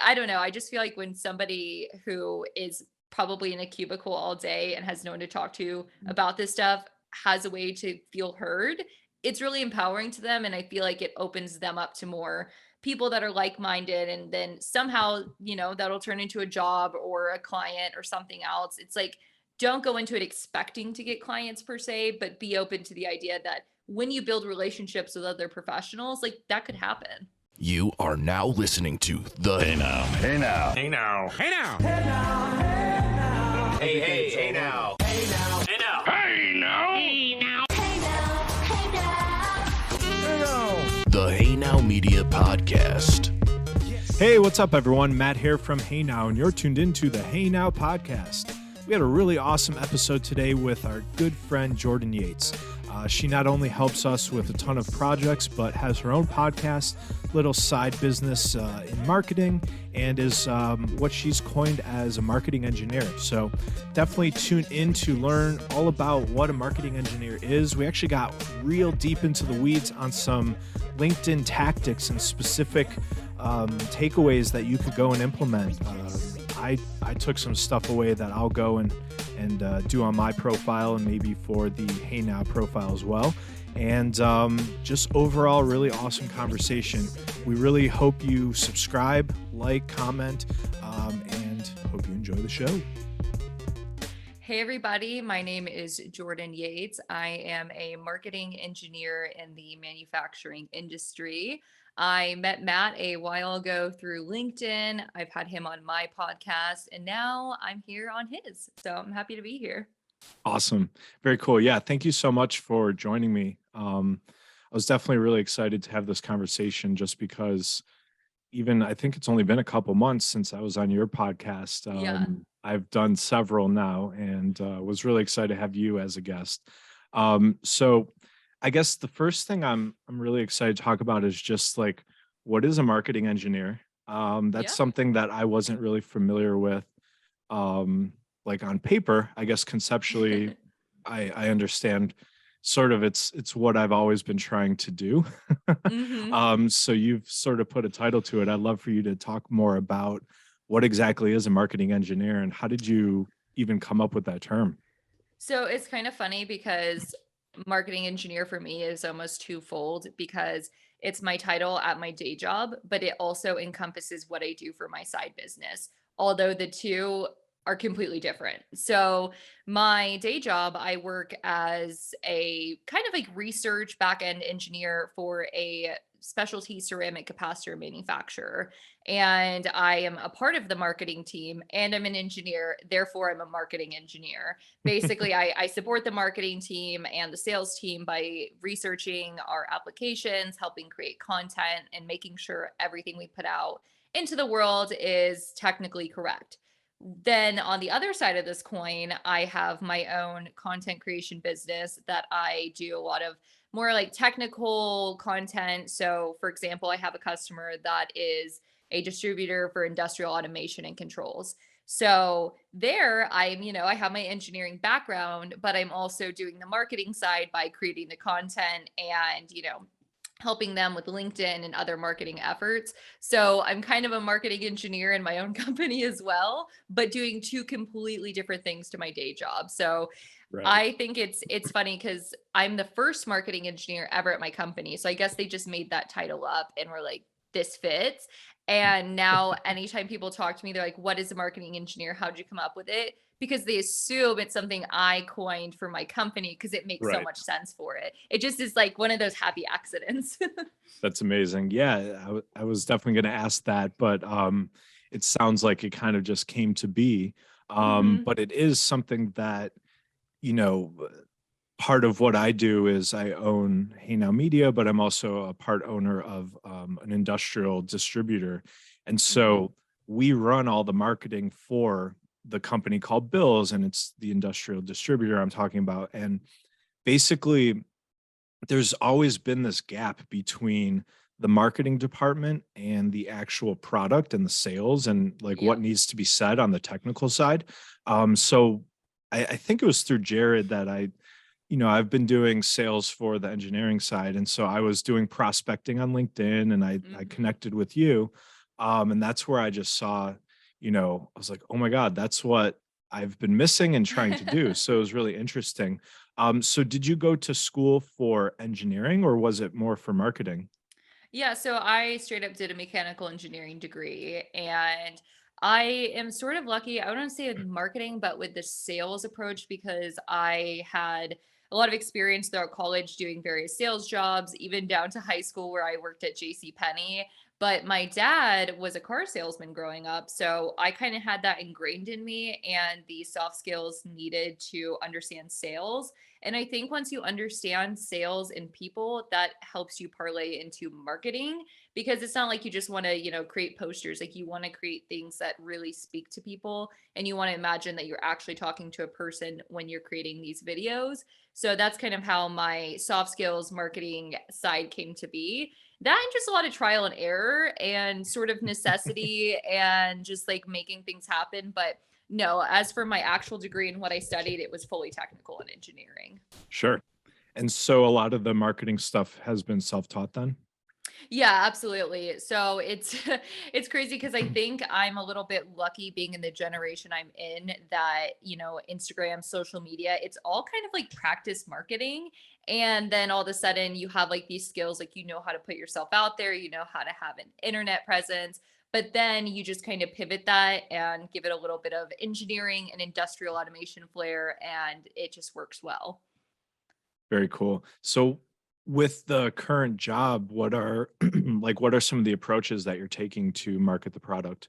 I don't know. I just feel like when somebody who is probably in a cubicle all day and has no one to talk to about this stuff has a way to feel heard, it's really empowering to them. And I feel like it opens them up to more people that are like-minded. And then somehow, that'll turn into a job or a client or something else. It's like, don't go into it expecting to get clients per se, but be open to the idea that when you build relationships with other professionals, like that could happen. You are now listening to the Hey now. Hey now. Hey now. Hey now. Hey now. Hey, hey, hey now. Hey now. Hey now. Hey now. Hey now. the Hey Now Media Podcast. Hey, what's up, everyone? Matt here from Hey Now, and you're tuned into the Hey Now Podcast. We had a really awesome episode today with our good friend Jordan Yates. She not only helps us with a ton of projects, but has her own podcast, little side business in marketing, and is what she's coined as a marketing engineer. So definitely tune in to learn all about what a marketing engineer is. We actually got real deep into the weeds on some LinkedIn tactics and specific takeaways that you could go and implement. I took some stuff away that I'll go and do on my profile and maybe for the Hey Now profile as well. And just overall, really awesome conversation. We really hope you subscribe, like, comment, and hope you enjoy the show. Hey everybody, my name is Jordan Yates. I am a marketing engineer in the manufacturing industry. I met Matt a while ago through LinkedIn. I've had him on my podcast, and now I'm here on his. So I'm happy to be here. Awesome. Very cool. Yeah. Thank you so much for joining me. I was definitely really excited to have this conversation just because I think it's only been a couple months since I was on your podcast. Yeah. I've done several now and was really excited to have you as a guest. So I guess the first thing I'm really excited to talk about is just like, what is a marketing engineer? That's Yeah. something that I wasn't really familiar with. Like on paper, I guess conceptually, I understand sort of it's what I've always been trying to do. hmm So you've sort of put a title to it. I'd love for you to talk more about what exactly is a marketing engineer and how did you even come up with that term? So it's kind of funny because marketing engineer for me is almost twofold because it's my title at my day job, but it also encompasses what I do for my side business, although the two are completely different. So my day job, I work as a kind of like research back-end engineer for a specialty ceramic capacitor manufacturer. And I am a part of the marketing team and I'm an engineer. Therefore, I'm a marketing engineer. Basically, I support the marketing team and the sales team by researching our applications, helping create content, and making sure everything we put out into the world is technically correct. Then on the other side of this coin, I have my own content creation business that I do a lot of more like technical content. So, for example, I have a customer that is a distributor for industrial automation and controls. So, there I have my engineering background, but I'm also doing the marketing side by creating the content and, helping them with LinkedIn and other marketing efforts. So I'm kind of a marketing engineer in my own company as well, but doing two completely different things to my day job. So Right. I think it's funny because I'm the first marketing engineer ever at my company. So I guess they just made that title up and were like, this fits. And now anytime people talk to me, they're like, what is a marketing engineer? How'd you come up with it? Because they assume it's something I coined for my company because it makes so Right. much sense for it. It just is like one of those happy accidents. That's amazing. Yeah, I was definitely going to ask that, but it sounds like it kind of just came to be. hmm But it is something that, you know, part of what I do is I own Hey Now Media, but I'm also a part owner of an industrial distributor. And hmm so we run all the marketing for the company called Bills, and it's the industrial distributor I'm talking about. And basically, there's always been this gap between the marketing department and the actual product and the sales and like what Yep. needs to be said on the technical side. So I think it was through Jared that I've been doing sales for the engineering side. And so I was doing prospecting on LinkedIn and I hmm connected with you. And that's where I just saw, I was like, oh my God, that's what I've been missing and trying to do. So it was really interesting. So did you go to school for engineering or was it more for marketing? Yeah, so I straight up did a mechanical engineering degree, and I am sort of lucky. I wouldn't say with marketing, but with the sales approach because I had a lot of experience throughout college doing various sales jobs, even down to high school where I worked at J.C. Penney. But my dad was a car salesman growing up, so I kind of had that ingrained in me and the soft skills needed to understand sales. And I think once you understand sales and people, that helps you parlay into marketing because it's not like you just want to, create posters. Like you want to create things that really speak to people and you want to imagine that you're actually talking to a person when you're creating these videos. So that's kind of how my soft skills marketing side came to be. That and just a lot of trial and error and sort of necessity and just like making things happen. But no, as for my actual degree and what I studied, it was fully technical in engineering. Sure. And so a lot of the marketing stuff has been self-taught then? Yeah, absolutely. So it's it's crazy because I think I'm a little bit lucky being in the generation I'm in that, Instagram, social media, it's all kind of like practice marketing. And then all of a sudden you have like these skills, like you know how to put yourself out there, you know how to have an internet presence. But then you just kind of pivot that and give it a little bit of engineering and industrial automation flair, and it just works well. Very cool. So with the current job, what are what are some of the approaches that you're taking to market the product?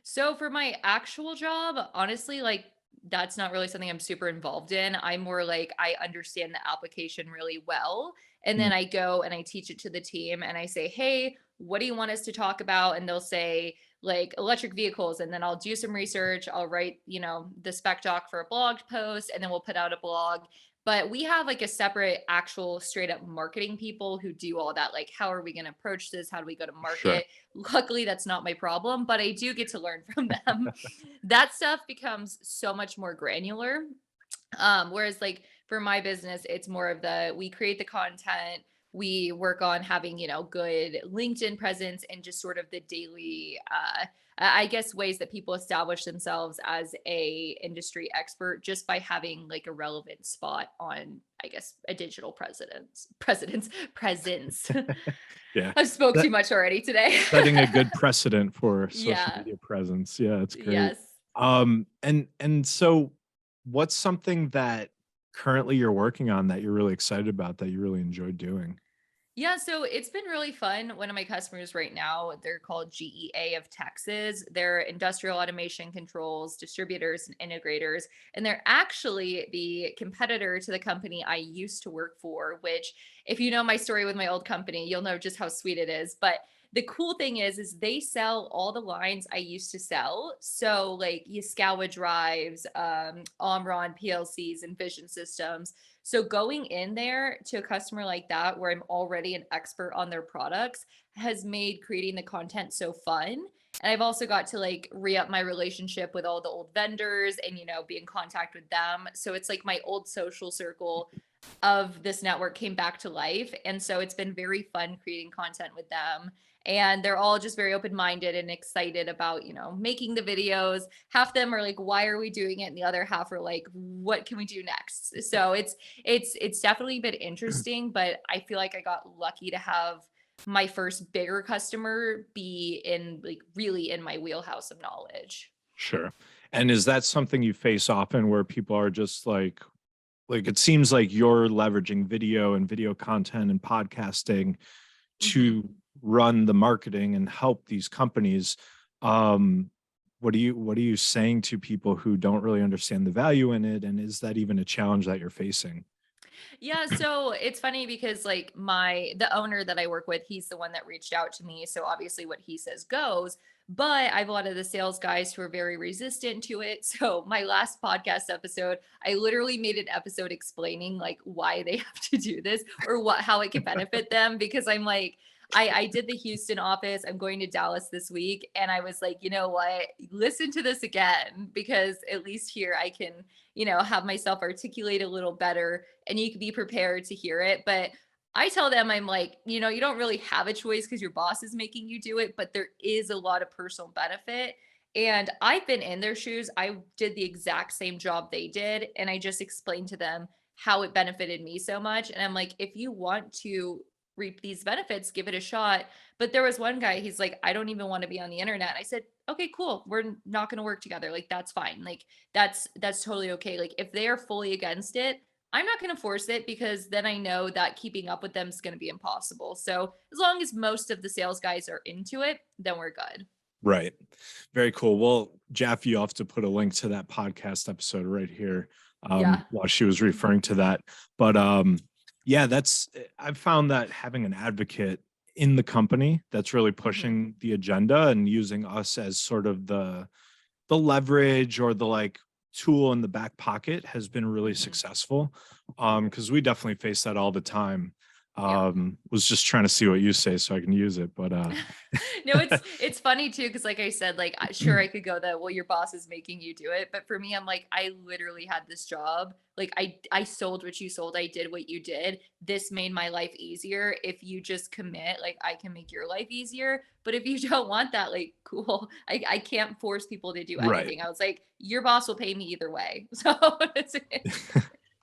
So for my actual job, honestly, like that's not really something I'm super involved in. I'm more like I understand the application really well. And then Mm, I go and I teach it to the team and I say, hey, what do you want us to talk about? And they'll say, like electric vehicles. And then I'll do some research. I'll write, the spec doc for a blog post and then we'll put out a blog. But we have like a separate actual straight up marketing people who do all that. Like, how are we going to approach this? How do we go to sure. market? Luckily, that's not my problem, but I do get to learn from them. That stuff becomes so much more granular. Whereas like for my business, it's more of the we create the content, we work on having, good LinkedIn presence and just sort of the daily I guess ways that people establish themselves as a industry expert just by having like a relevant spot on, I guess, a digital presence. Yeah. I've spoke That too much already today. setting a good precedent for social Yeah. media presence. Yeah, that's great. Yes. And so what's something that currently you're working on that you're really excited about that you really enjoy doing? Yeah, so it's been really fun. One of my customers right now, they're called GEA of Texas. They're industrial automation controls, distributors, and integrators. And they're actually the competitor to the company I used to work for, which, if you know my story with my old company, you'll know just how sweet it is. But the cool thing is they sell all the lines I used to sell. So like Yaskawa drives, Omron PLCs, and vision systems. So going in there to a customer like that, where I'm already an expert on their products, has made creating the content so fun. And I've also got to like re up my relationship with all the old vendors and, be in contact with them. So it's like my old social circle of this network came back to life. And so it's been very fun creating content with them. And they're all just very open minded and excited about, making the videos. Half of them are like, why are we doing it? And the other half are like, what can we do next? So it's definitely been interesting, but I feel like I got lucky to have my first bigger customer be in like really in my wheelhouse of knowledge. Sure. And is that something you face often where people are just like it seems like you're leveraging video and video content and podcasting Mhm. to run the marketing and help these companies. Um, what are you saying to people who don't really understand the value in it? And is that even a challenge that you're facing? Yeah, so it's funny because like the owner that I work with, he's the one that reached out to me. So obviously what he says goes, but I have a lot of the sales guys who are very resistant to it. So my last podcast episode, I literally made an episode explaining like why they have to do this or how it can benefit them because I'm like I did the Houston office. I'm going to Dallas this week. And I was like, you know what? Listen to this again because at least here I can, have myself articulate a little better and you can be prepared to hear it. But I tell them, I'm like, you know, you don't really have a choice because your boss is making you do it, but there is a lot of personal benefit. And I've been in their shoes. I did the exact same job they did. And I just explained to them how it benefited me so much. And I'm like, if you want to reap these benefits, give it a shot. But there was one guy, he's like, I don't even want to be on the internet. I said, okay, cool. We're not going to work together. Like, that's fine. Like, that's totally okay. Like, if they are fully against it, I'm not going to force it because then I know that keeping up with them is going to be impossible. So as long as most of the sales guys are into it, then we're good. Right. Very cool. Well, Jeff, you have to put a link to that podcast episode right here Yeah. while she was referring to that. But yeah, I've found that having an advocate in the company that's really Hmm. pushing the agenda and using us as sort of the leverage or the like tool in the back pocket has been really Hmm. successful. Because we definitely face that all the time. Yeah. Was just trying to see what you say so I can use it. But No, it's funny too because like I said, like sure I could go that well your boss is making you do it, but for me I'm like I literally had this job. Like I sold what you sold, I did what you did. This made my life easier. If you just commit, like I can make your life easier. But if you don't want that, like cool. I can't force people to do right. anything. I was like your boss will pay me either way. So it's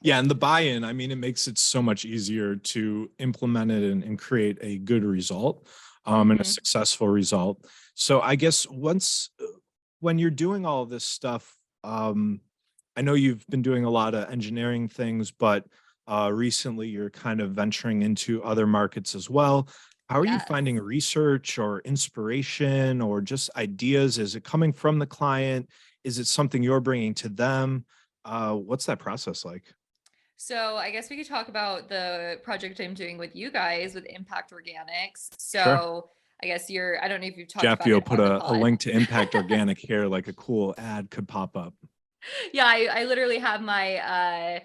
Yeah, and the buy-in, I mean, it makes it so much easier to implement it and create a good result, and a Mhm. successful result. So I guess when you're doing all of this stuff, I know you've been doing a lot of engineering things, but recently you're kind of venturing into other markets as well. How are you Yes. finding research or inspiration or just ideas? Is it coming from the client? Is it something you're bringing to them? What's that process like? So I guess we could talk about the project I'm doing with you guys with Impact Organics. Sure. So I guess I don't know if you've talked Jeffy about will it put on the a pod. link to Impact Organic here, like a cool ad could pop up. Yeah, I literally have my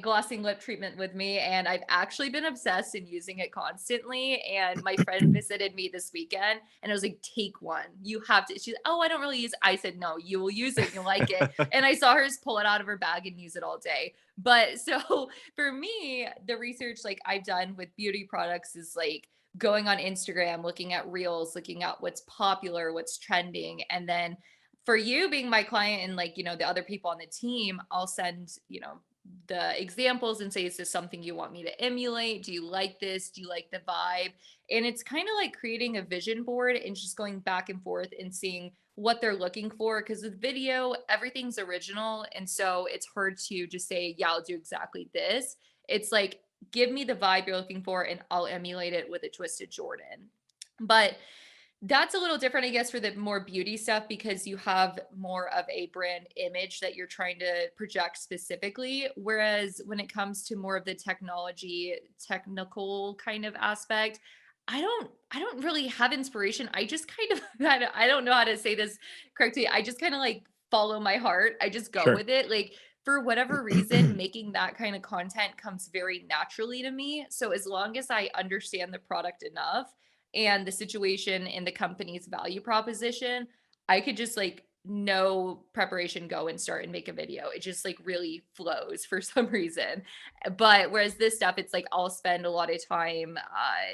glossing lip treatment with me and I've actually been obsessed in using it constantly. And my friend visited me this weekend and I was like, take one. You have to. She's, oh, I don't really use it. I said, no, you will use it. You'll like it. And I saw her just pull it out of her bag and use it all day. But so for me, the research like I've done with beauty products is like going on Instagram, looking at reels, looking at what's popular, what's trending, and then for you being my client and like, you know, the other people on the team, I'll send, you know, the examples and say, is this something you want me to emulate? Do you like this? Do you like the vibe? And it's kind of like creating a vision board and just going back and forth and seeing what they're looking for. Because with video, everything's original. And so it's hard to just say, yeah, I'll do exactly this. It's like, give me the vibe you're looking for and I'll emulate it with a twisted Jordan. But that's a little different, I guess, for the more beauty stuff because you have more of a brand image that you're trying to project specifically. Whereas when it comes to more of the technology, technical kind of aspect, I don't really have inspiration. I just kind of I don't know how to say this correctly. I just kind of like follow my heart. I just go Sure. with it. Like for whatever reason, making that kind of content comes very naturally to me. So as long as I understand the product enough and the situation and the company's value proposition, I could just like no preparation go and start and make a video. It just like really flows for some reason. But whereas this stuff, it's like I'll spend a lot of time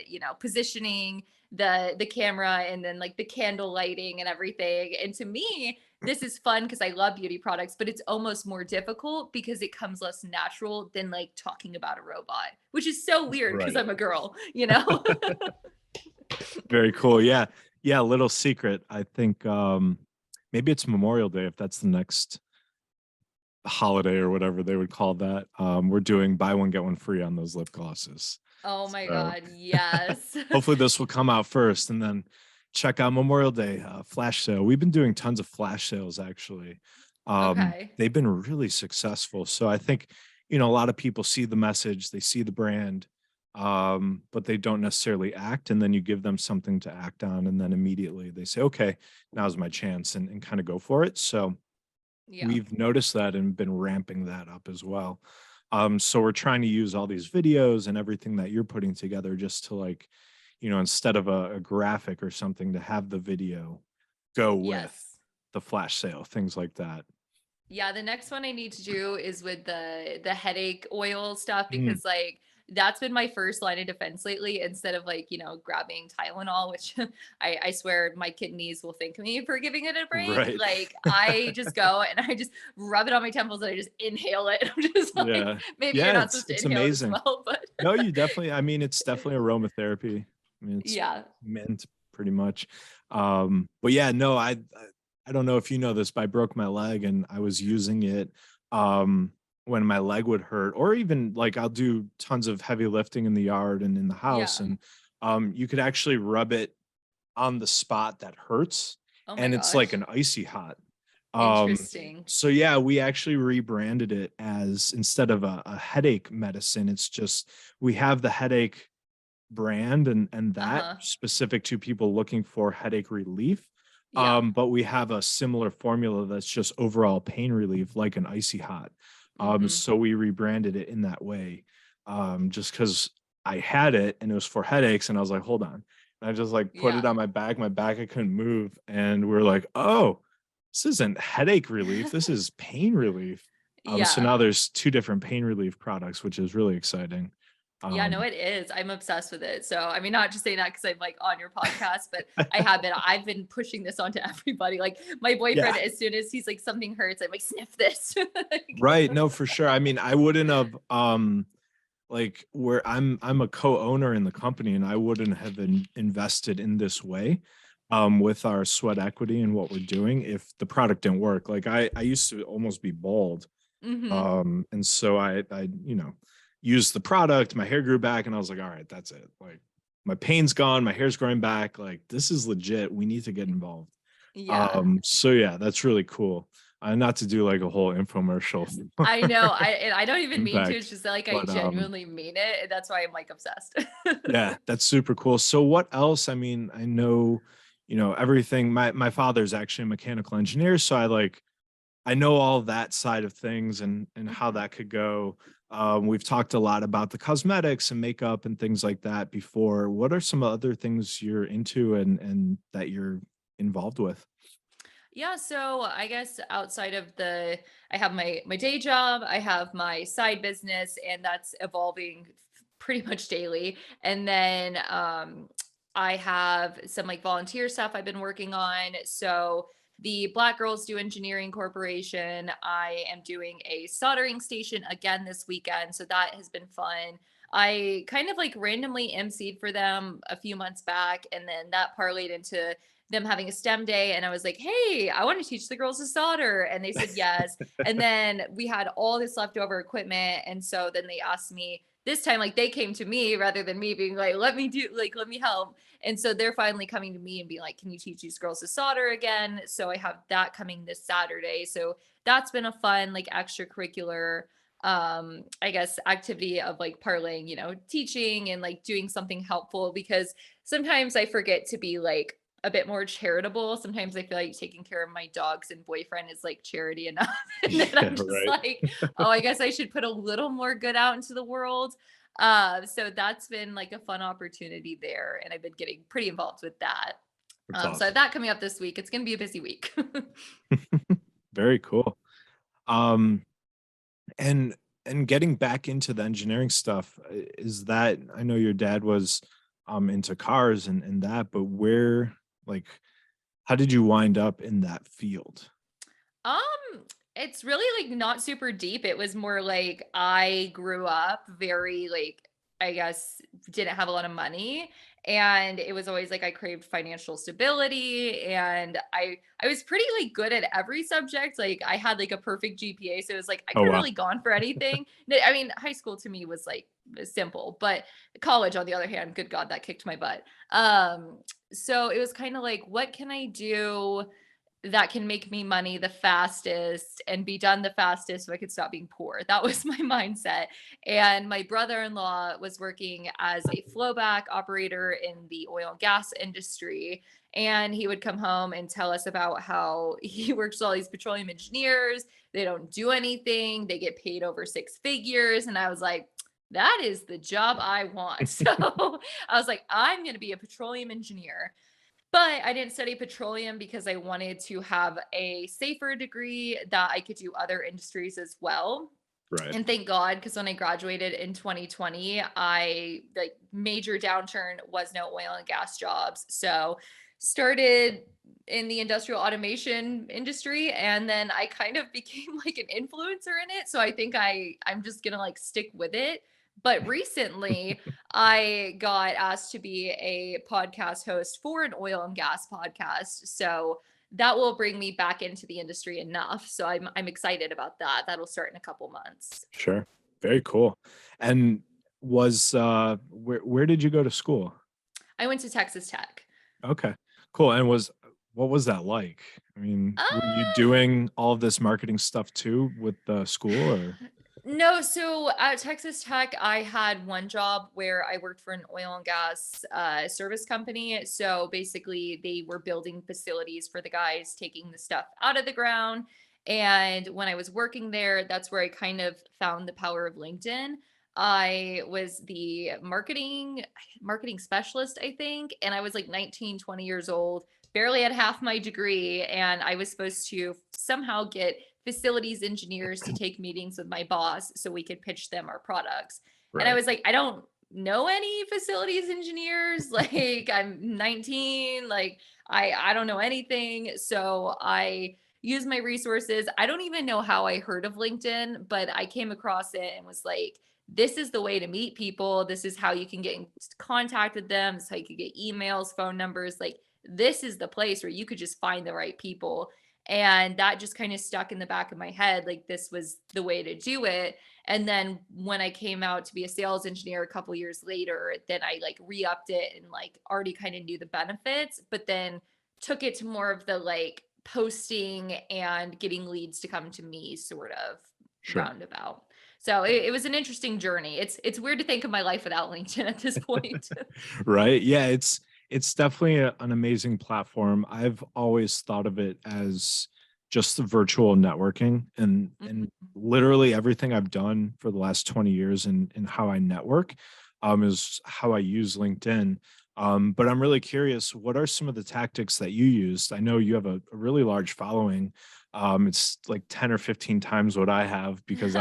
you know, positioning the camera and then like the candle lighting and everything. And to me, this is fun because I love beauty products, but it's almost more difficult because it comes less natural than like talking about a robot, which is so weird because Right. I'm a girl, you know? Very cool. Yeah. Yeah. Little secret. I think maybe it's Memorial Day if that's the next holiday or whatever they would call that. We're doing buy one, get one free on those lip glosses. Oh my So God, yes. hopefully this will come out first and then check out Memorial Day flash sale. We've been doing tons of flash sales actually. Okay. They've been really successful. So I think, a lot of people see the message, they see the brand, but they don't necessarily act. And then you give them something to act on, and then immediately they say, okay, now's my chance, and kind of go for it. So Yeah. we've noticed that and been ramping that up as well. So we're trying to use all these videos and everything that you're putting together just to like, instead of a graphic or something, to have the video go with Yes. the flash sale, things like that. Yeah, the next one I need to do is with the headache oil stuff Mm, because like that's been my first line of defense lately instead of like, grabbing Tylenol, which I swear my kidneys will thank me for giving it a break. Right. Like I just go and I just rub it on my temples and I just inhale it. I'm just like, Yeah. maybe you're Yeah, not it's supposed to it's inhale it as amazing. well, but No, you definitely, I mean, it's definitely aromatherapy. I mean, it's yeah. mint pretty much. But yeah, no, I don't know if you know this, but I broke my leg and I was using it when my leg would hurt, or even like I'll do tons of heavy lifting in the yard and in the house, Yeah. and you could actually rub it on the spot that hurts, Oh my and it's like gosh. an icy hot. Um, Interesting. so yeah, we actually rebranded it as, instead of a headache medicine, it's just, we have the headache brand, and that Uh-huh. specific to people looking for headache relief. Yeah. But we have a similar formula that's just overall pain relief, like an icy hot. Mm-hmm. So we rebranded it in that way, just because I had it and it was for headaches, and I was like, hold on. And I just like put it Yeah. on my back. My back, I couldn't move, and we are like, oh, this isn't headache relief. This is pain relief. So Yeah. now there's two different pain relief products, which is really exciting. Yeah, no, Um, it is. I'm obsessed with it. So, I mean, not just saying that because I'm like on your podcast, but I've been pushing this onto everybody. Like my yeah. boyfriend, as soon as he's like, something hurts, I'm like, sniff this. Like, Right. No, for sure. I mean, I wouldn't have like, where I'm a co-owner in the company, and I wouldn't have invested in this way with our sweat equity and what we're doing if the product didn't work. Like I used to almost be bald. mhm. And so I used the product, my hair grew back, and I was like, all right, that's it. Like my pain's gone, my hair's growing back. Like this is legit. We need to get involved. Yeah. So yeah, that's really cool. Not to do like a whole infomercial I know. I don't even mean to. It's impact, just that, like I but genuinely mean it. And that's why I'm like obsessed. yeah, that's super cool. So what else? I mean, I know, everything. My father's actually a mechanical engineer, so I know all that side of things, and how Mhm. that could go. We've talked a lot about the cosmetics and makeup and things like that before. What are some other things you're into and that you're involved with? Yeah, so I guess outside of I have my day job, I have my side business, and that's evolving pretty much daily. And then I have some like volunteer stuff I've been working on. So the Black Girls Do Engineering Corporation, I am doing a soldering station again this weekend, so that has been fun. I kind of like randomly emceed for them a few months back, and then that parlayed into them having a STEM day. And I was like, hey, I want to teach the girls to solder. And they said yes. And then we had all this leftover equipment. And so then they asked me this time, like they came to me rather than me being like, let me help. And so they're finally coming to me and being like, can you teach these girls to solder again? So I have that coming this Saturday. So that's been a fun, like extracurricular I guess activity of like parlaying, teaching and like doing something helpful, because sometimes I forget to be like a bit more charitable. Sometimes I feel like taking care of my dogs and boyfriend is like charity enough. And then Yeah, I'm just right. like, oh, I guess I should put a little more good out into the world. So that's been like a fun opportunity there. And I've been getting pretty involved with that. That's So I have awesome. that coming up this week. It's going to be a busy week. Very cool. Um, and getting back into the engineering stuff, is that, I know your dad was into cars and that, but where, like, how did you wind up in that field? Um, it's really like not super deep. It was more like I grew up very like, I guess, didn't have a lot of money, and it was always like I craved financial stability, and I was pretty like good at every subject. Like I had like a perfect GPA, so it was like I Oh could have wow. really gone for anything. I mean, high school to me was like simple, but college on the other hand, good god, that kicked my butt. So it was kind of like, what can I do that can make me money the fastest and be done the fastest so I could stop being poor? That was my mindset. And my brother-in-law was working as a flowback operator in the oil and gas industry. And he would come home and tell us about how he works with all these petroleum engineers. They don't do anything. They get paid over six figures. And I was like, that is the job I want. So I was like, I'm going to be a petroleum engineer. But I didn't study petroleum because I wanted to have a safer degree that I could do other industries as well. Right. And thank God, because when I graduated in 2020, I like major downturn was no oil and gas jobs. So started in the industrial automation industry, and then I kind of became like an influencer in it. So I think I'm just gonna like stick with it. But recently I got asked to be a podcast host for an oil and gas podcast. So that will bring me back into the industry enough. So I'm excited about that. That'll start in a couple months. Sure. Very cool. And was where did you go to school? I went to Texas Tech. Okay. Cool. And what was that like? I mean, were you Uh, doing all of this marketing stuff too with the school or? no, so at Texas Tech, I had one job where I worked for an oil and gas service company. So basically, they were building facilities for the guys taking the stuff out of the ground. And when I was working there, that's where I kind of found the power of LinkedIn. I was the marketing specialist, I think, and I was like 19, 20 years old, barely had half my degree, and I was supposed to somehow get facilities engineers to take meetings with my boss so we could pitch them our products. And I Right. was like, I don't know any facilities engineers. Like I'm 19, like I don't know anything. So I use my resources. I don't even know how I heard of LinkedIn, but I came across it and was like, this is the way to meet people. This is how you can get in contact with them. This is how you can get emails, phone numbers. Like this is the place where you could just find the right people. And that just kind of stuck in the back of my head. Like this was the way to do it. And then when I came out to be a sales engineer a couple years later, then I like re-upped it and like already kind of knew the benefits, but then took it to more of the like posting and getting leads to come to me sort of Sure. roundabout. So it was an interesting journey. It's weird to think of my life without LinkedIn at this point. Right. Yeah, it's definitely an amazing platform. I've always thought of it as just the virtual networking and Mhm. literally everything I've done for the last 20 years and how I network is how I use LinkedIn. But I'm really curious, what are some of the tactics that you used? I know you have a really large following. It's like 10 or 15 times what I have because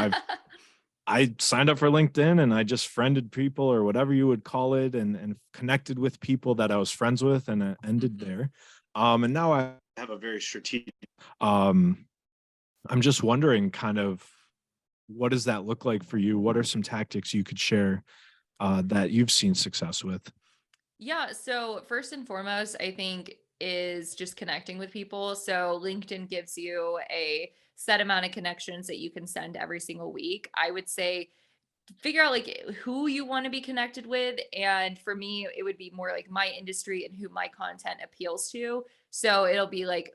I signed up for LinkedIn and I just friended people or whatever you would call it and connected with people that I was friends with and ended Mhm. there. And now I have a very strategic um I'm just wondering kind of what does that look like for you? What are some tactics you could share that you've seen success with? Yeah, so first and foremost, I think is just connecting with people. So LinkedIn gives you a set amount of connections that you can send every single week. I would say figure out like who you want to be connected with, and for me it would be more like my industry and who my content appeals to. So it'll be like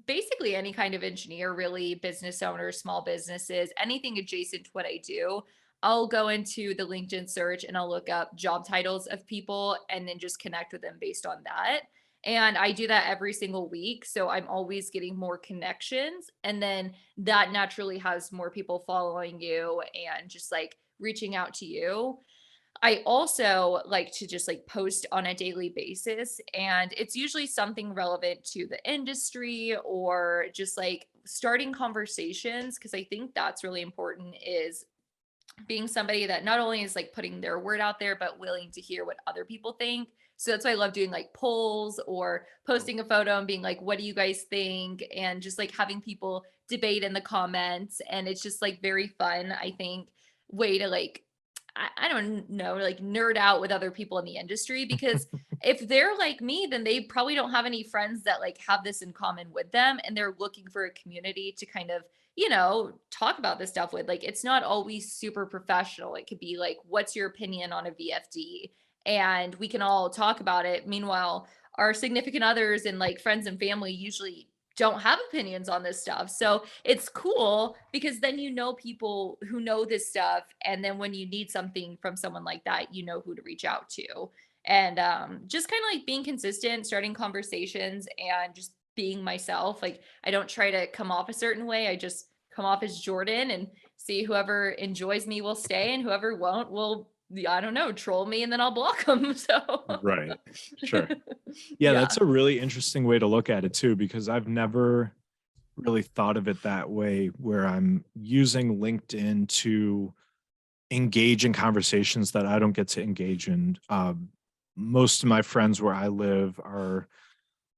basically any kind of engineer, really, business owners, small businesses, anything adjacent to what I do. I'll go into the LinkedIn search and I'll look up job titles of people and then just connect with them based on that. And I do that every single week. So I'm always getting more connections. And then that naturally has more people following you and just like reaching out to you. I also like to just like post on a daily basis, and it's usually something relevant to the industry or just like starting conversations, because I think that's really important is being somebody that not only is like putting their word out there, but willing to hear what other people think. So that's why I love doing like polls or posting a photo and being like, what do you guys think? And just like having people debate in the comments. And it's just like very fun, I think, way to like, I don't know, like nerd out with other people in the industry, because if they're like me, then they probably don't have any friends that like have this in common with them. And they're looking for a community to kind of talk about this stuff with. Like, it's not always super professional. It could be like, what's your opinion on a VFD? And we can all talk about it. Meanwhile, our significant others and like friends and family usually don't have opinions on this stuff. So it's cool because then you know people who know this stuff. And then when you need something from someone like that, you know who to reach out to. And just kind of like being consistent, starting conversations, and just being myself. Like, I don't try to come off a certain way. I just come off as Jordan and see whoever enjoys me will stay and whoever won't will, I don't know, troll me and then I'll block them. So Right. Sure. Yeah, yeah. that's a really interesting way to look at it too, because I've never really thought of it that way, where I'm using LinkedIn to engage in conversations that I don't get to engage in. Most of my friends where I live are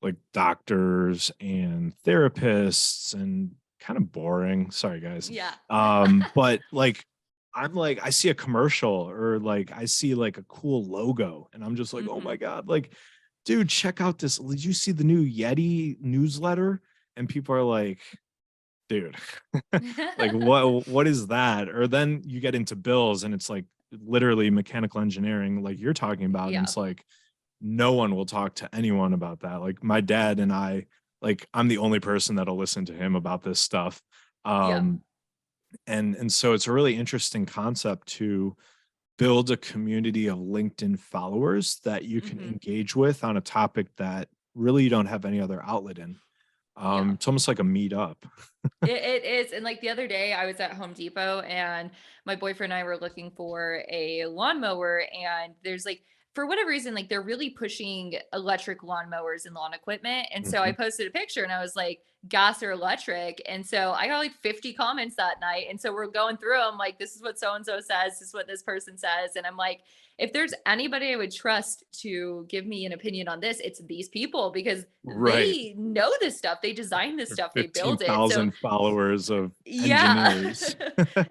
like doctors and therapists and kind of boring. Sorry, guys. Yeah. But like, I'm like, I see a commercial or like I see like a cool logo and I'm just like, oh my Hmm. God, like, dude, check out this. Did you see the new Yeti newsletter? And people are like, dude, like what is that? Or then you get into bills and it's like literally mechanical engineering, like you're talking about, and Yeah. it's like no one will talk to anyone about that. Like my dad and I, like I'm the only person that'll listen to him about this stuff. Yeah. Um, and so it's a really interesting concept to build a community of LinkedIn followers that you can Hmm. engage with on a topic that really you don't have any other outlet in. Yeah. It's almost like a meetup. It is. And like the other day, I was at Home Depot and my boyfriend and I were looking for a lawnmower. And there's like, for whatever reason, like they're really pushing electric lawnmowers and lawn equipment. And so I Mhm. posted a picture and I was like, gas or electric. And so I got like 50 comments that night. And so we're going through them like, this is what so and so says, this is what this person says. And I'm like, if there's anybody I would trust to give me an opinion on this, it's these people because Right. they know this stuff. They design this Or stuff, they build it. So 15,000 followers of yeah, engineers.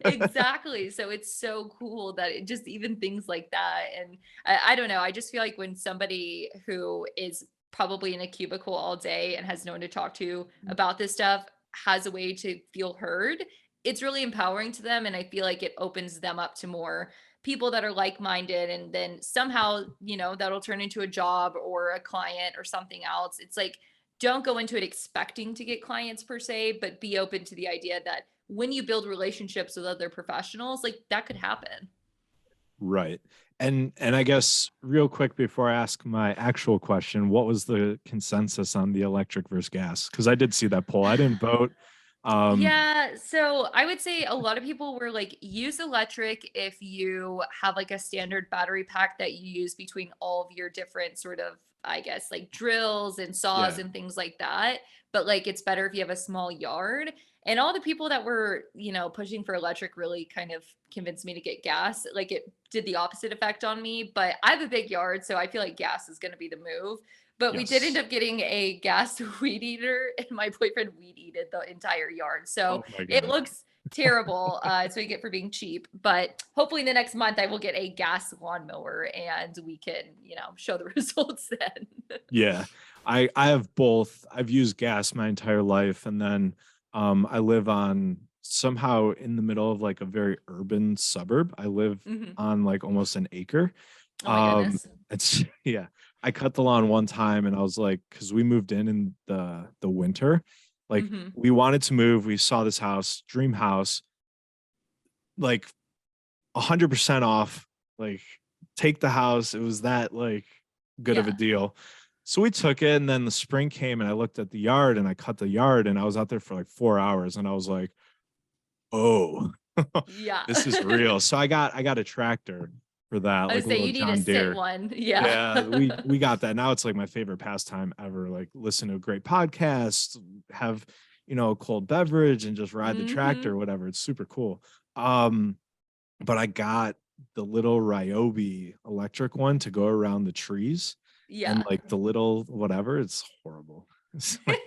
exactly. So it's so cool that it just even things like that. And I don't know. I just feel like when somebody who is probably in a cubicle all day and has no one to talk to about this stuff has a way to feel heard, it's really empowering to them. And I feel like it opens them up to more people that are like-minded, and then somehow that'll turn into a job or a client or something else. It's like, don't go into it expecting to get clients per se, but be open to the idea that when you build relationships with other professionals, like that could happen. Right. And I guess real quick before I ask my actual question, what was the consensus on the electric versus gas? Because I did see that poll. I didn't vote. Um, Yeah, so I would say a lot of people were like, use electric if you have like a standard battery pack that you use between all of your different sort of, I guess, like drills and saws yeah. and things like that. But like, it's better if you have a small yard. And all the people that were, pushing for electric really kind of convinced me to get gas. Like, it did the opposite effect on me. But I have a big yard, so I feel like gas is going to be the move. But we did end Yes. up getting a gas weed eater, and my boyfriend weed eated the entire yard. So Oh my it God. looks terrible. It's what you get for being cheap. But hopefully, in the next month, I will get a gas lawnmower, and we can, show the results then. Yeah. I have both. I've used gas my entire life, and then I live on somehow in the middle of like a very urban suburb. I live Hmm. on like almost an acre. Oh my goodness. It's yeah. I cut the lawn one time and I was like, because we moved in the winter, like Hmm. we wanted to move. We saw this house, dream house, like 100% off. Like take the house. It was that like good of a Yeah. deal. So we took it, and then the spring came and I looked at the yard and I cut the yard and I was out there for like 4 hours and I was like, oh, Yeah. this is real. So I got a tractor for that, I like would a say little you need a John sit Deere. one. Yeah. Yeah, we got that. Now it's like my favorite pastime ever. Like listen to a great podcast, have a cold beverage, and just ride the tractor or Hmm. whatever. It's super cool. Um, but I got the little Ryobi electric one to go around the trees, and Yeah. like the little whatever. It's horrible. It's like,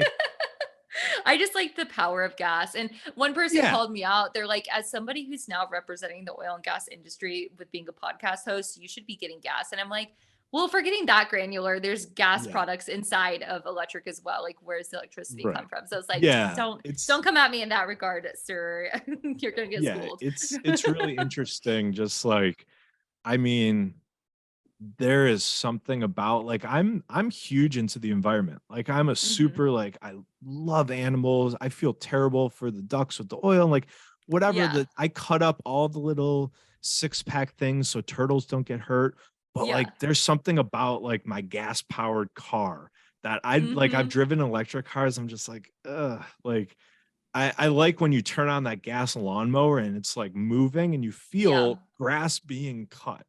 I just like the power of gas. And one person yeah, called me out. They're like, as somebody who's now representing the oil and gas industry with being a podcast host, you should be getting gas. And I'm like, well, if we're getting that granular, there's gas yeah, products inside of electric as well. Like, where's the electricity come right. from? So it's like, Yeah, don't come at me in that regard, sir. You're gonna get yeah, schooled. it's really interesting. Just like, I mean, there is something about like I'm huge into the environment. Like I'm a Hmm. super like I love animals. I feel terrible for the ducks with the oil and like whatever Yeah. that I cut up all the little 6-pack things so turtles don't get hurt. But like Yeah. there's something about like my gas powered car that I've Hmm. driven electric cars. I'm just like, like I like when you turn on that gas lawnmower and it's like moving and you Yeah. feel grass being cut.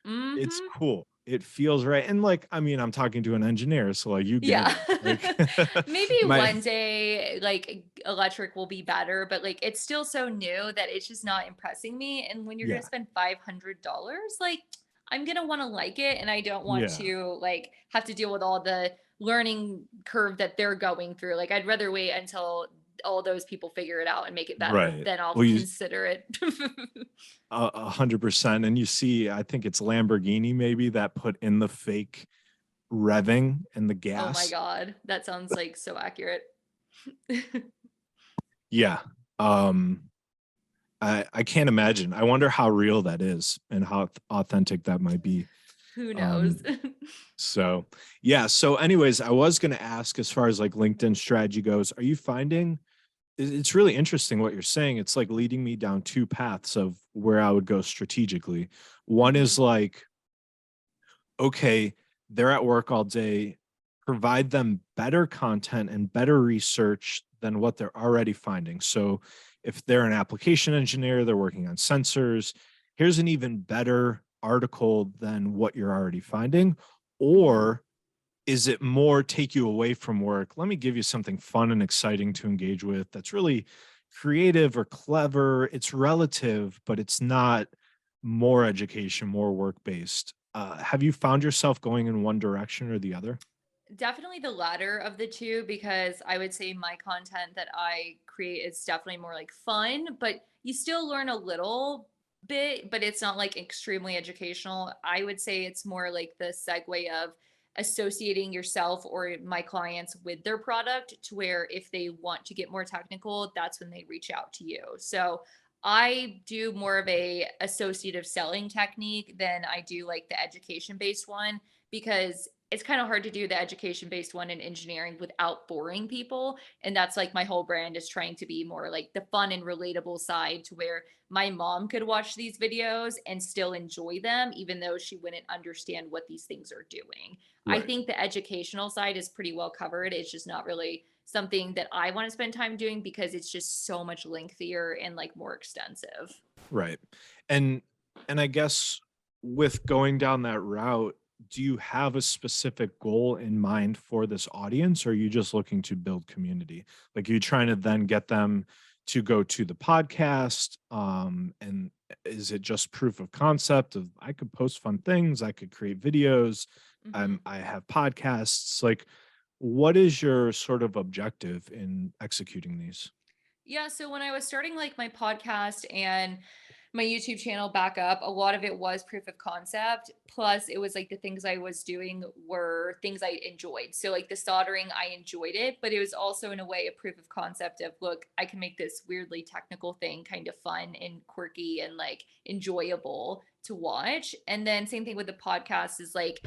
It's Hmm. cool. it feels right. And like, I mean, I'm talking to an engineer, so like you get Yeah. it. Like Maybe my one day, like electric will be better, but like it's still so new that it's just not impressing me. And when you're gonna yeah, spend $500, like I'm gonna want to like it, and I don't want yeah, to like have to deal with all the learning curve that they're going through. Like I'd rather wait until all those people figure it out and make it better, right. then I'll Well, you consider it. 100%. And you see, I think it's Lamborghini maybe that put in the fake revving and the Oh my gas. God, that sounds like so accurate. Yeah. Um, I can't imagine. I wonder how real that is and how authentic that might be. Who knows? Um, so yeah. So, anyways, I was going to ask as far as like LinkedIn strategy goes, are you finding it's really interesting what you're saying? It's like leading me down two paths of where I would go strategically. One Hmm. is like, okay, they're at work all day, provide them better content and better research than what they're already finding. So if they're an application engineer, they're working on sensors, here's an even better article than what you're already finding. Hmm. Or is it more take you away from work? Let me give you something fun and exciting to engage with that's really creative or clever. It's relative, but it's not more education, more work based. Have you found yourself going in one direction or the other? Definitely the latter of the two, because I would say my content that I create is definitely more like fun, but you still learn a little bit, but it's not like extremely educational. I would say it's more like the segue of associating yourself or my clients with their product to where if they want to get more technical, that's when they reach out to you. So I do more of a associative selling technique than I do like the education based one, because it's kind of hard to do the education based one in engineering without boring people. And that's like my whole brand is trying to be more like the fun and relatable side to where my mom could watch these videos and still enjoy them, even though she wouldn't understand what these things are doing. I Right. think the educational side is pretty well covered. It's just not really something that I want to spend time doing because it's just so much lengthier and like more extensive. Right. And I guess with going down that route, do you have a specific goal in mind for this audience, or are you just looking to build community? Like, are you trying to then get them to go to the podcast? And is it just proof of concept of I could post fun things, I could create videos, Hmm. I have podcasts. Like, what is your sort of objective in executing these? Yeah, so when I was starting like my podcast and my YouTube channel back up, a lot of it was proof of concept. Plus, it was like the things I was doing were things I enjoyed. So, like the soldering, I enjoyed it, but it was also in a way a proof of concept of look, I can make this weirdly technical thing kind of fun and quirky and like enjoyable to watch. And then, same thing with the podcast is like,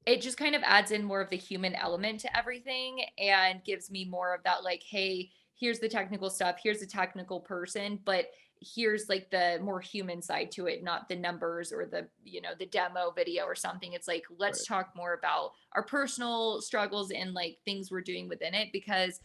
it just kind of adds in more of the human element to everything and gives me more of that like hey, here's the technical stuff, here's the technical person, but here's like the more human side to it, not the numbers or the the demo video or something. It's like let's Right. talk more about our personal struggles and like things we're doing within it, because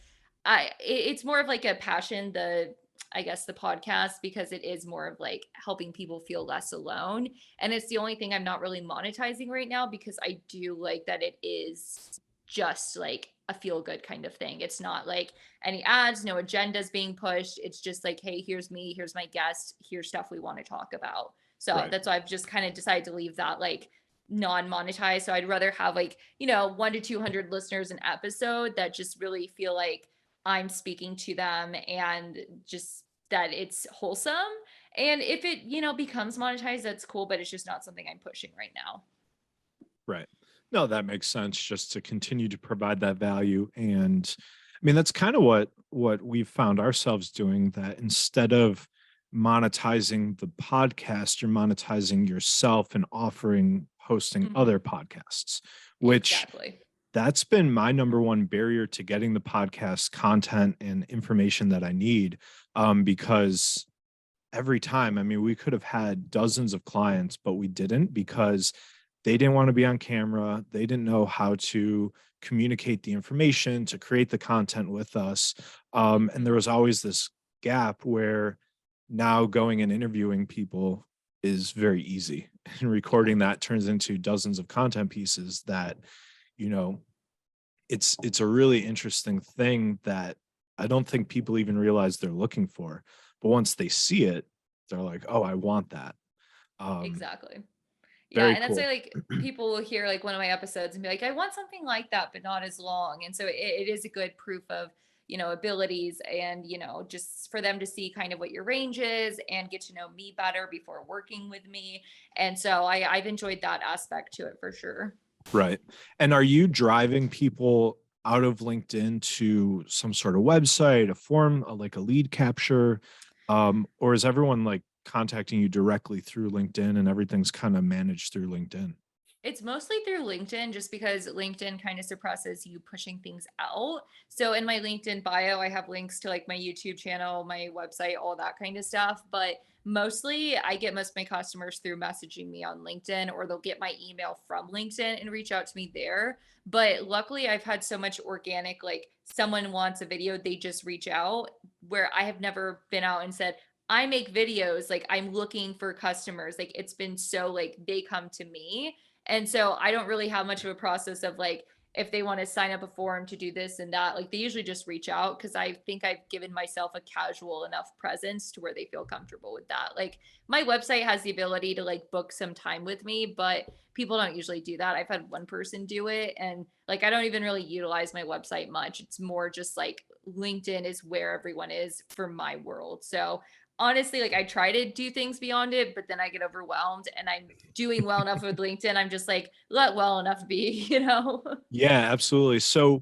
it's more of like a passion, the I guess the podcast, because it is more of like helping people feel less alone. And it's the only thing I'm not really monetizing right now because I do like that it is just like a feel good kind of thing. It's not like any ads, no agendas being pushed. It's just like, hey, here's me, here's my guest, here's stuff we want to talk about. So Right. that's why I've just kind of decided to leave that like non-monetized. So I'd rather have like, 1 to 200 listeners an episode that just really feel like I'm speaking to them and just that it's wholesome. And if it, becomes monetized, that's cool, but it's just not something I'm pushing right now. Right. No, that makes sense just to continue to provide that value. And I mean, that's kind of what we've found ourselves doing, that instead of monetizing the podcast, you're monetizing yourself and offering hosting other Hmm. podcasts, which Exactly. that's been my number one barrier to getting the podcast content and information that I need. Because every time. I mean, we could have had dozens of clients, but we didn't because they didn't want to be on camera. They didn't know how to communicate the information, to create the content with us. And there Hmm. was always this gap where now going and interviewing people is very easy. and recording that turns into dozens of content pieces that, you know, it's a really interesting thing that I don't think people even realize they're looking for. But once they see it, they're like, oh, I want that. Um, Exactly. Yeah, Very and that's why cool. like people will hear like one of my episodes and be like, I want something like that, but not as long. And so it is a good proof of, abilities and, just for them to see kind of what your range is and get to know me better before working with me. And so I've enjoyed that aspect to it for sure. Right. And are you driving people out of LinkedIn to some sort of website, a form, like a lead capture? Or is everyone like contacting you directly through LinkedIn and everything's kind of managed through LinkedIn? It's mostly through LinkedIn just because LinkedIn kind of suppresses you pushing things out. So in my LinkedIn bio, I have links to like my YouTube channel, my website, all that kind of stuff. But mostly I get most of my customers through messaging me on LinkedIn or they'll get my email from LinkedIn and reach out to me there. But luckily, I've had so much organic, like someone wants a video, they just reach out where I have never been out and said, I make videos, like I'm looking for customers. Like it's been so like they come to me and so I don't really have much of a process of like, if they want to sign up a forum to do this and that, like they usually just reach out because I think I've given myself a casual enough presence to where they feel comfortable with that. Like my website has the ability to like book some time with me, but people don't usually do that. I've had one person do it and like I don't even really utilize my website much. It's more just like LinkedIn is where everyone is for my world. So honestly, like I try to do things beyond it, but then I get overwhelmed and I'm doing well enough with LinkedIn. I'm just like, let well enough be, you know? Yeah, absolutely. So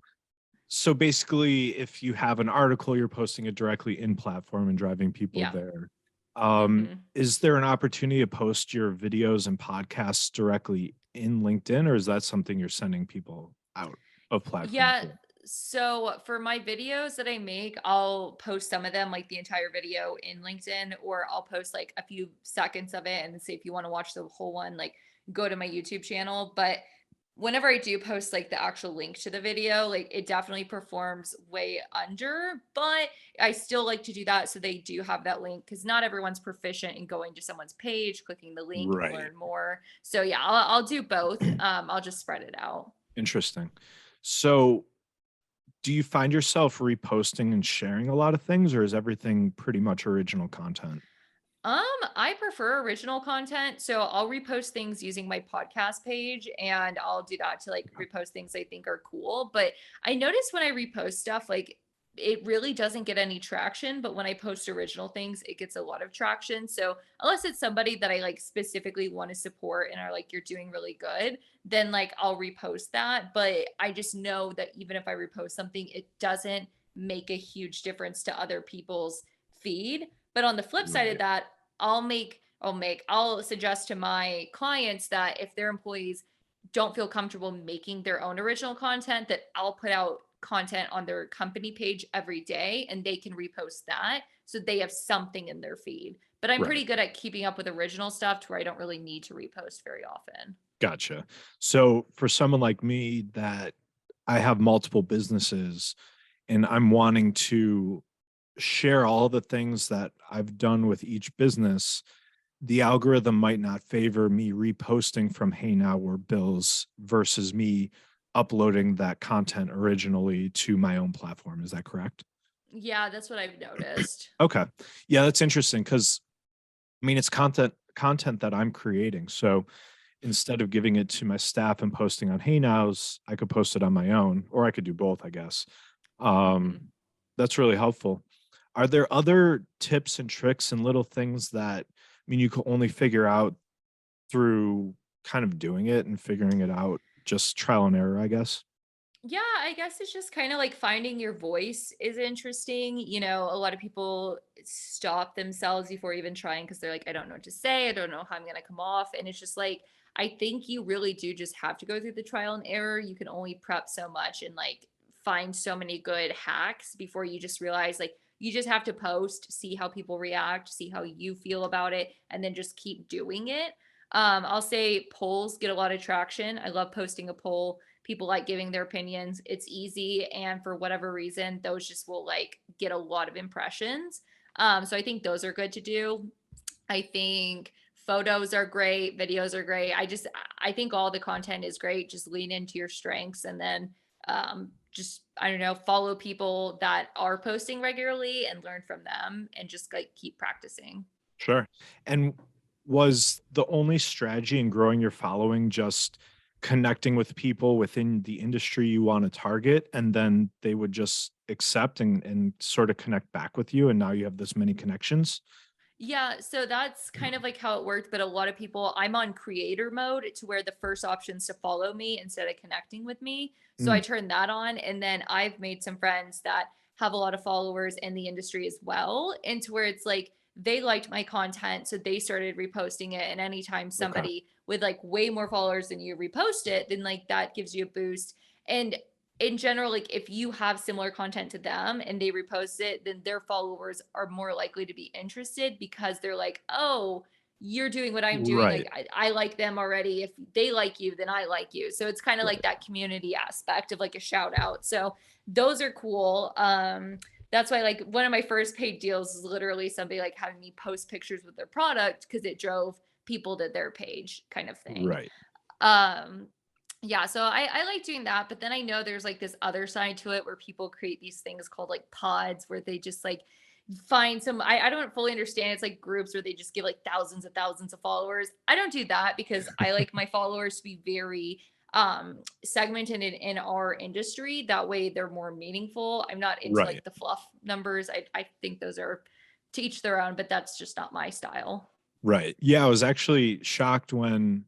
basically, if you have an article, you're posting it directly in platform and driving people Yeah. there. Hmm. Is there an opportunity to post your videos and podcasts directly in LinkedIn, or is that something you're sending people out of platform Yeah. for? So for my videos that I make, I'll post some of them, like the entire video in LinkedIn, or I'll post like a few seconds of it and then say if you want to watch the whole one, like go to my YouTube channel. But whenever I do post like the actual link to the video, like it definitely performs way under, but I still like to do that so they do have that link because not everyone's proficient in going to someone's page, clicking the link and Right. learn more. So yeah, I'll do both. I'll just spread it out. Interesting. So, do you find yourself reposting and sharing a lot of things, or is everything pretty much original content? Um, I prefer original content, so I'll repost things using my podcast page and I'll do that to like repost things I think are cool. But I notice when I repost stuff, like it really doesn't get any traction, but when I post original things, it gets a lot of traction. So unless it's somebody that I like specifically want to support and are like, you're doing really good, then like I'll repost that. But I just know that even if I repost something, it doesn't make a huge difference to other people's feed. But on the flip side of Right. that, I'll suggest to my clients that if their employees don't feel comfortable making their own original content, that I'll put out content on their company page every day and they can repost that so they have something in their feed. But I'm Right. pretty good at keeping up with original stuff to where I don't really need to repost very often. Gotcha. So, for someone like me that I have multiple businesses and I'm wanting to share all the things that I've done with each business, the algorithm might not favor me reposting from Hey Now or Bills versus me uploading that content originally to my own platform. Is that correct? Yeah, that's what I've noticed. Okay. Yeah, that's interesting because I mean it's content that I'm creating. So instead of giving it to my staff and posting on Hey Nows, I could post it on my own, or I could do both, I guess. Um, Hmm. that's really helpful. Are there other tips and tricks and little things that I mean you can only figure out through kind of doing it and figuring it out, just trial and error, I guess? Yeah, I guess it's just kind of like finding your voice is interesting. A lot of people stop themselves before even trying because they're like, I don't know what to say. I don't know how I'm going to come off. And it's just like, I think you really do just have to go through the trial and error. You can only prep so much and like find so many good hacks before you just realize like you just have to post, see how people react, see how you feel about it, and then just keep doing it. I'll say polls get a lot of traction. I love posting a poll. People like giving their opinions. It's easy, and for whatever reason, those just will like get a lot of impressions. So I think those are good to do. I think photos are great, videos are great. I think all the content is great. Just lean into your strengths and then just I don't know, follow people that are posting regularly and learn from them and just like keep practicing. Sure. And was the only strategy in growing your following just connecting with people within the industry you want to target, and then they would just accept and sort of connect back with you, and now you have this many connections? Yeah, so that's kind of like how it worked, but a lot of people I'm on creator mode to where the first option's to follow me instead of connecting with me. So I Mm, turned that on and then I've made some friends that have a lot of followers in the industry as well. And to where it's like they liked my content, so they started reposting it. And anytime okay. somebody with like way more followers than you repost it, then like that gives you a boost. And in general, like if you have similar content to them and they repost it, then their followers are more likely to be interested because they're like, oh, you're doing what I'm doing. Right. Like I like them already. If they like you, then I like you. So it's kind of like Right. that community aspect of like a shout out. So those are cool. That's why like one of my first paid deals is literally somebody like having me post pictures with their product because it drove people to their page kind of thing. Right. Um, yeah, so I like doing that, but then I know there's like this other side to it where people create these things called like pods where they just like find some I don't fully understand. It's like groups where they just give like thousands of followers. I don't do that because I like my followers to be very segmented in our industry. That way they're more meaningful. I'm not into Right. like the fluff numbers. I think those are to each their own, but that's just not my style. Right. Yeah, I was actually shocked when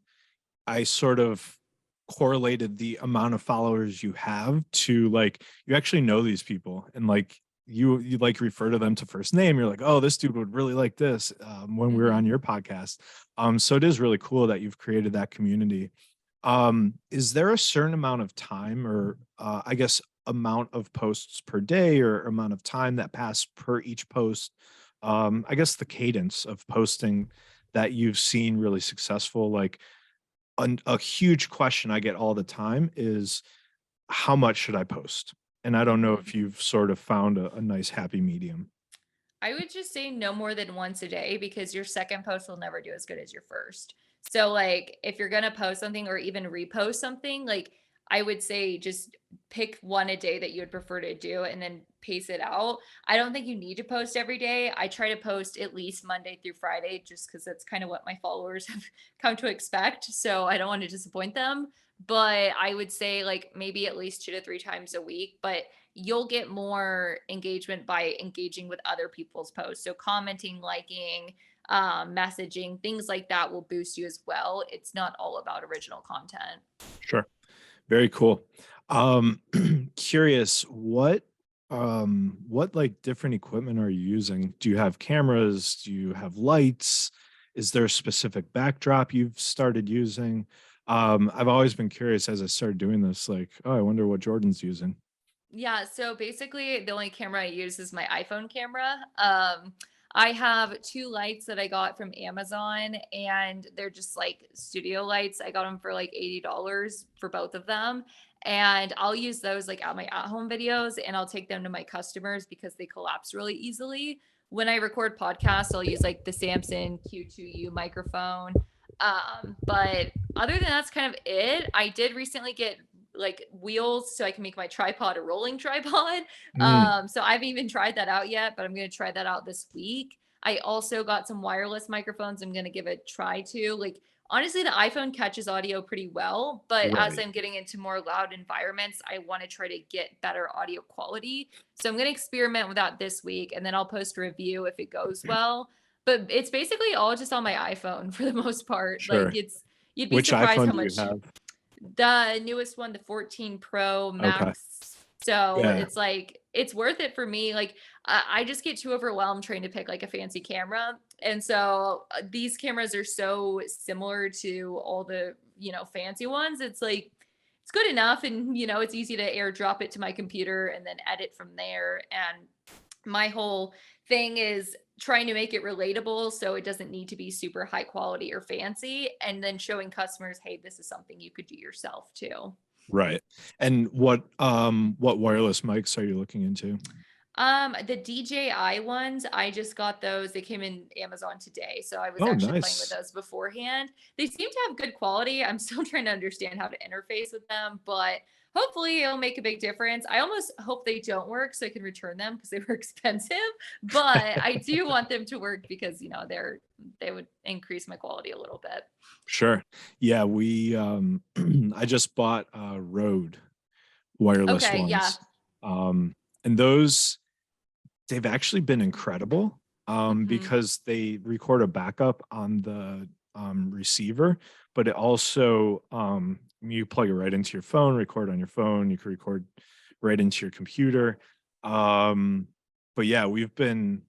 I sort of correlated the amount of followers you have to like you actually know these people, and like you like refer to them to first name. You're like, oh, this dude would really like this, when we were on Mhm. your podcast. So it is really cool that you've created that community. Is there a certain amount of time, or I guess amount of posts per day, or amount of time that pass per each post? I guess the cadence of posting that you've seen really successful. Like a huge question I get all the time is how much should I post? And I don't know Mhm. if you've sort of found a nice happy medium. I would just say no more than once a day because your second post will never do as good as your first. So like if you're going to post something or even repost something, like I would say just pick one a day that you would prefer to do and then pace it out. I don't think you need to post every day. I try to post at least Monday through Friday just cuz that's kind of what my followers have come to expect. So I don't want to disappoint them, but I would say like maybe at least 2 to 3 times a week, but you'll get more engagement by engaging with other people's posts. So commenting, liking, messaging, things like that will boost you as well. It's not all about original content. Sure. Very cool. Um, curious, what like different equipment are you using? Do you have cameras? Do you have lights? Is there a specific backdrop you've started using? I've always been curious as I started doing this, like, oh, I wonder what Jordan's using. Yeah, so basically the only camera I use is my iPhone camera. I have two lights that I got from Amazon and they're just like studio lights. I got them for like $80 for both of them. And I'll use those like at my at-home videos and I'll take them to my customers because they collapse really easily. When I record podcasts, I'll use like the Samsung Q2U microphone. But other than that's kind of it. I did recently get like wheels so I can make my tripod a rolling tripod. Mm, So I haven't even tried that out yet, but I'm going to try that out this week. I also got some wireless microphones I'm going to give a try to. Like honestly the iPhone catches audio pretty well, but as right. I'm getting into more loud environments, I want to try to get better audio quality. So I'm going to experiment with that this week and then I'll post a review if it goes well. But it's basically all just on my iPhone for the most part. Like Sure. it's you'd be Which surprised iPhone how do you much have? the newest one, the 14 Pro Okay. Max. So Yeah. it's like it's worth it for me. Like I just get too overwhelmed trying to pick like a fancy camera. And so these cameras are so similar to all the, fancy ones. It's like it's good enough and it's easy to airdrop it to my computer and then edit from there. And my whole thing is trying to make it relatable so it doesn't need to be super high quality or fancy and then showing customers hey this is something you could do yourself too. Right. And what wireless mics are you looking into? The DJI ones, I just got those. They came in Amazon today, so I was Oh, actually playing with nice. those beforehand. They seem to have good quality. I'm still trying to understand how to interface with them, but hopefully it'll make a big difference. I almost hope they don't work so I can return them because they were expensive, but I do want them to work because, they would increase my quality a little bit. Sure. Yeah, we I just bought Rode wireless Okay, yeah. ones. And they've actually been incredible Mhm. because they record a backup on the receiver, but it also you plug it right into your phone, record on your phone. You can record right into your computer. Um, but yeah, we've been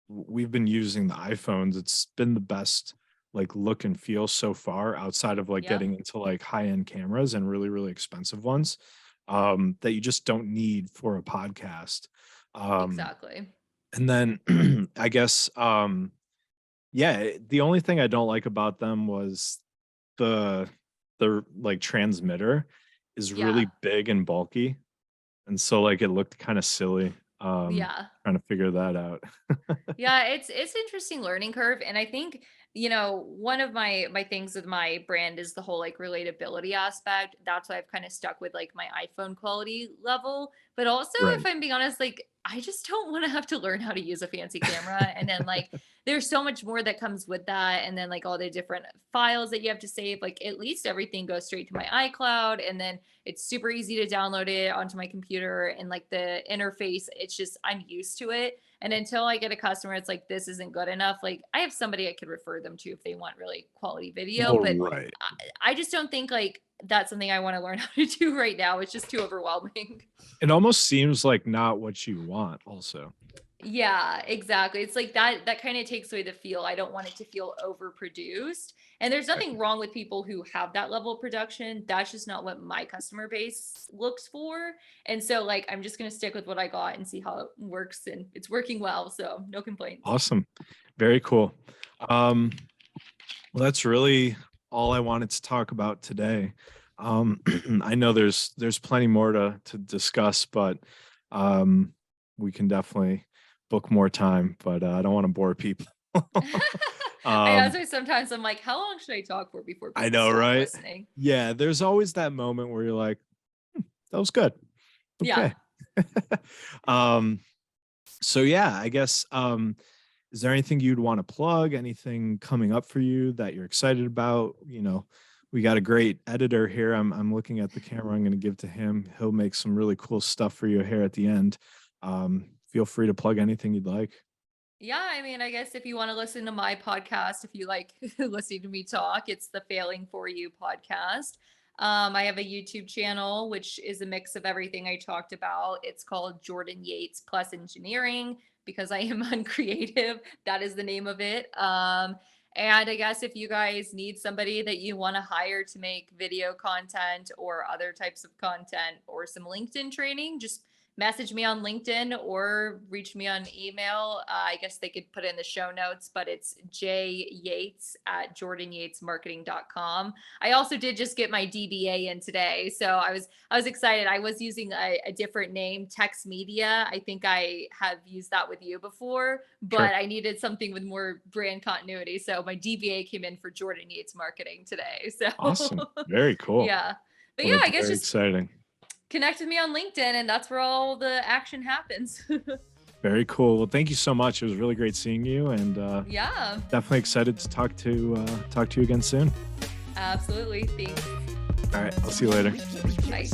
using the iPhones. It's been the best like look and feel so far outside of like Yep, getting into like high end cameras and really really expensive ones that you just don't need for a podcast. Um, exactly. and then I guess, yeah, the only thing I don't like about them was the like transmitter is Yeah. really big and bulky, and so like it looked kind of silly. Yeah. Trying to figure that out. Yeah, it's interesting learning curve, and I think, one of my things with my brand is the whole like relatability aspect. That's why I've kind of stuck with like my iPhone quality level. But also, if Right. I'm being honest, like I just don't want to have to learn how to use a fancy camera, and then like there's so much more that comes with that, and then like all the different files that you have to save. Like at least everything goes straight to my iCloud, and then it's super easy to download it onto my computer, and like the interface, it's just I'm used to it. And until I get a customer, it's like, this isn't good enough. Like, I have somebody I could refer them to if they want really quality video, Well, but right. I just don't think like that's something I want to learn how to do right now. It's just too overwhelming. It almost seems like not what you want, also. Yeah, exactly. It's like that kind of takes away the feel. I don't want it to feel overproduced. And there's Right. nothing wrong with people who have that level of production. That's just not what my customer base looks for. And so like I'm just going to stick with what I got and see how it works, and it's working well, so no complaints. Awesome. Very cool. Um, Well, that's really all I wanted to talk about today. Um, I know there's plenty more to discuss, but um, we can definitely book more time. But I don't want to bore people. I know, um, so sometimes I'm like, how long should I talk for before I people know, stop right? listening? Yeah, there's always that moment where you're like, that was good. Yeah. Okay. um, so yeah, I guess is there anything you'd want to plug? Anything coming up for you that you're excited about? We got a great editor here. I'm looking at the camera. I'm going to give to him. He'll make some really cool stuff for you here at the end. Feel free to plug anything you'd like. Yeah, I mean, I guess if you want to listen to my podcast, if you like listening to me talk, it's the Failing For You podcast. I have a YouTube channel, which is a mix of everything I talked about. It's called Jordan Yates Plus Engineering because I am uncreative. That is the name of it. And I guess if you guys need somebody that you want to hire to make video content or other types of content or some LinkedIn training, just message me on LinkedIn or reach me on email. I guess they could put in the show notes, but it's jyates@jordanyatesmarketing.com. I also did just get my DBA in today, so I was excited. I was using a different name, Text Media. I think I have used that with you before, Sure. but I needed something with more brand continuity. So my DBA came in for Jordan Yates Marketing today. So Awesome. Very cool. yeah. But Well, yeah, that's I guess very just exciting. connect with me on LinkedIn, and that's where all the action happens. Very cool. Well, thank you so much. It was really great seeing you, and Yeah, definitely excited to talk to you again soon. absolutely. Thanks. All right. I'll see you later. Bye.